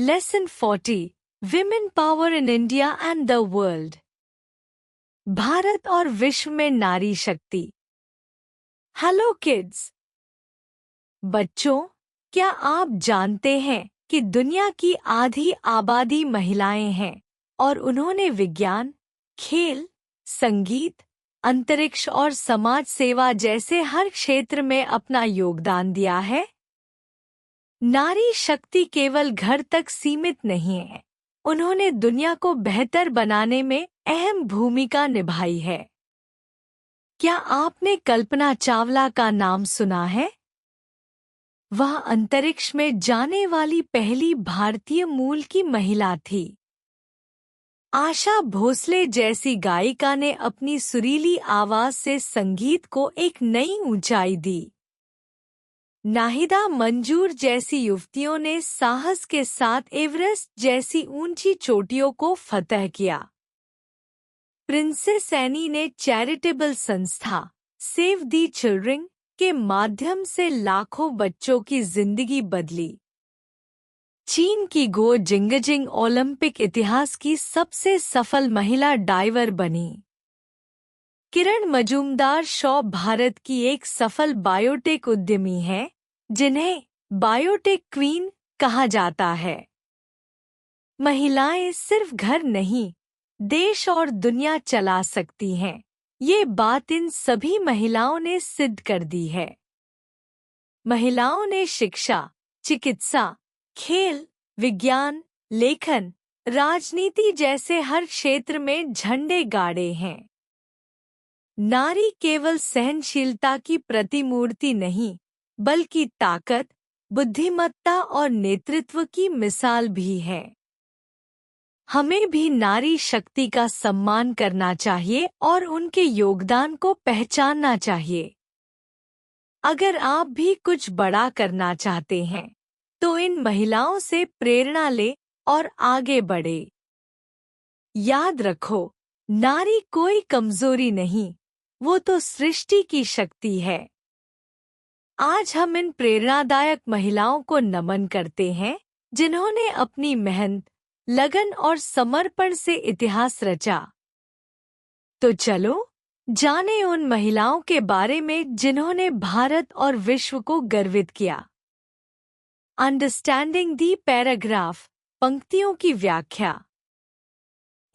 Lesson 40 Women Power in India and the World। Bharat और विश्व में नारी शक्ति। Hello kids. बच्चों, क्या आप जानते हैं कि दुनिया की आधी आबादी महिलाएं हैं और उन्होंने विज्ञान, खेल, संगीत, अंतरिक्ष और समाज सेवा जैसे हर क्षेत्र में अपना योगदान दिया है। नारी शक्ति केवल घर तक सीमित नहीं है, उन्होंने दुनिया को बेहतर बनाने में अहम भूमिका निभाई है। क्या आपने कल्पना चावला का नाम सुना है? वह अंतरिक्ष में जाने वाली पहली भारतीय मूल की महिला थी। आशा भोसले जैसी गायिका ने अपनी सुरीली आवाज से संगीत को एक नई ऊंचाई दी। नाहिदा मंजूर जैसी युवतियों ने साहस के साथ एवरेस्ट जैसी ऊंची चोटियों को फतह किया। प्रिंसेस एनी ने चैरिटेबल संस्था सेव दी चिल्ड्रन के माध्यम से लाखों बच्चों की जिंदगी बदली। चीन की गो जिंगजिंग ओलंपिक इतिहास की सबसे सफल महिला डाइवर बनी। किरण मजूमदार शॉ भारत की एक सफल बायोटेक उद्यमी है, जिन्हें बायोटेक क्वीन कहा जाता है। महिलाएं सिर्फ घर नहीं, देश और दुनिया चला सकती हैं। ये बात इन सभी महिलाओं ने सिद्ध कर दी है। महिलाओं ने शिक्षा, चिकित्सा, खेल, विज्ञान, लेखन, राजनीति जैसे हर क्षेत्र में झंडे गाड़े हैं। नारी केवल सहनशीलता की प्रतिमूर्ति नहीं, बल्कि ताकत, बुद्धिमत्ता और नेतृत्व की मिसाल भी है। हमें भी नारी शक्ति का सम्मान करना चाहिए और उनके योगदान को पहचानना चाहिए। अगर आप भी कुछ बड़ा करना चाहते हैं, तो इन महिलाओं से प्रेरणा ले और आगे बढ़े। याद रखो, नारी कोई कमजोरी नहीं, वो तो सृष्टि की शक्ति है। आज हम इन प्रेरणादायक महिलाओं को नमन करते हैं, जिन्होंने अपनी मेहनत, लगन और समर्पण से इतिहास रचा। तो चलो, जाने उन महिलाओं के बारे में जिन्होंने भारत और विश्व को गर्वित किया। अंडरस्टैंडिंग दी पैराग्राफ, पंक्तियों की व्याख्या।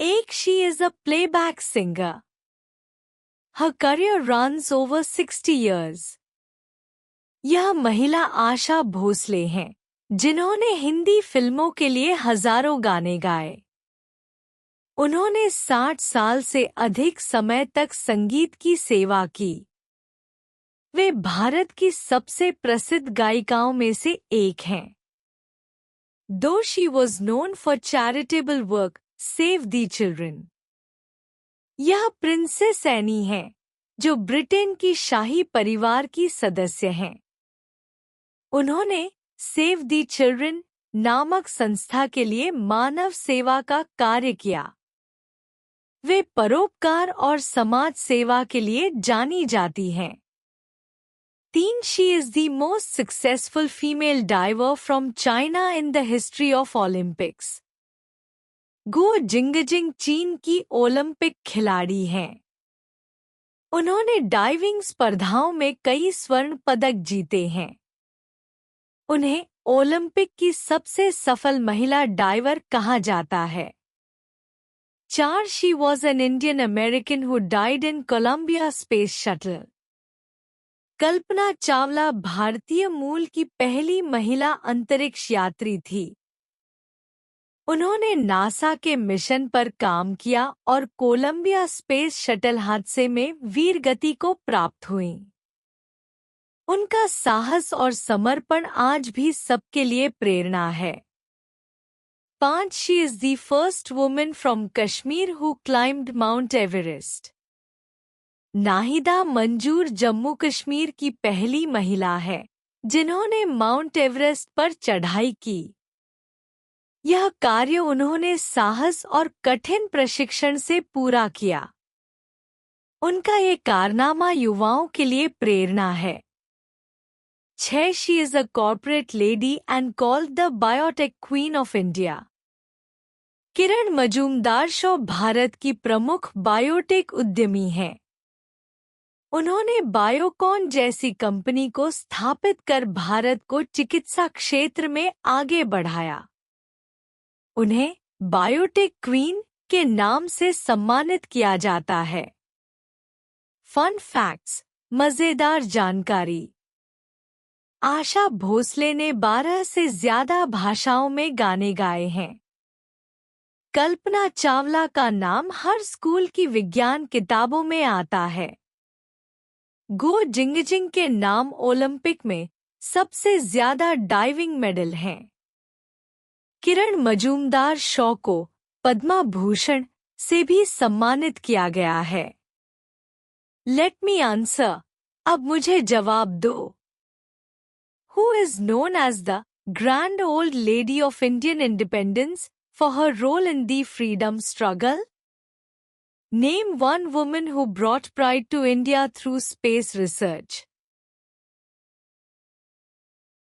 एक, she is a playback singer. Her career runs over 60 years. यह महिला आशा भोसले हैं, जिन्होंने हिंदी फिल्मों के लिए हजारों गाने गाए। उन्होंने 60 साल से अधिक समय तक संगीत की सेवा की। वे भारत की सबसे प्रसिद्ध गायिकाओं में से एक हैं। दो, she was known for charitable work, save the children. यह प्रिंसेस एनी है, जो ब्रिटेन की शाही परिवार की सदस्य हैं। उन्होंने सेव दी चिल्ड्रन नामक संस्था के लिए मानव सेवा का कार्य किया। वे परोपकार और समाज सेवा के लिए जानी जाती हैं। 3, she is the most successful female diver from China in the history of Olympics. Guo Jingjing चीन की ओलंपिक खिलाड़ी हैं। उन्होंने डाइविंग स्पर्धाओं में कई स्वर्ण पदक जीते हैं। उन्हें ओलंपिक की सबसे सफल महिला डाइवर कहा जाता है। 4, she was an Indian American who died in Columbia space shuttle. Kalpana Chawla भारतीय मूल की पहली महिला अंतरिक्ष यात्री थी। उन्होंने नासा के मिशन पर काम किया और कोलंबिया स्पेस शटल हादसे में वीरगति को प्राप्त हुई। उनका साहस और समर्पण आज भी सबके लिए प्रेरणा है। 5, she is the first woman from Kashmir who climbed mount Everest. Nahida मंजूर जम्मू कश्मीर की पहली महिला है, जिन्होंने माउंट एवरेस्ट पर चढ़ाई की। यह कार्य उन्होंने साहस और कठिन प्रशिक्षण से पूरा किया। उनका ये कारनामा युवाओं के लिए प्रेरणा है। 6. She is a corporate lady and called the biotech queen of India. किरण मजूमदार शॉ भारत की प्रमुख बायोटेक उद्यमी हैं। उन्होंने बायोकॉन जैसी कंपनी को स्थापित कर भारत को चिकित्सा क्षेत्र में आगे बढ़ाया। उन्हें बायोटेक क्वीन के नाम से सम्मानित किया जाता है। फन फैक्ट्स, मजेदार जानकारी। आशा भोसले ने 12 से ज्यादा भाषाओं में गाने गाए हैं। कल्पना चावला का नाम हर स्कूल की विज्ञान किताबों में आता है। गो जिंगजिंग के नाम ओलंपिक में सबसे ज्यादा डाइविंग मेडल हैं। किरण मजूमदार शॉ को पद्मा भूषण से भी सम्मानित किया गया है। लेट मी आंसर, अब मुझे जवाब दो। Who is known as the Grand Old Lady of Indian Independence for her role in the freedom struggle? Name one woman who brought pride to India through space research.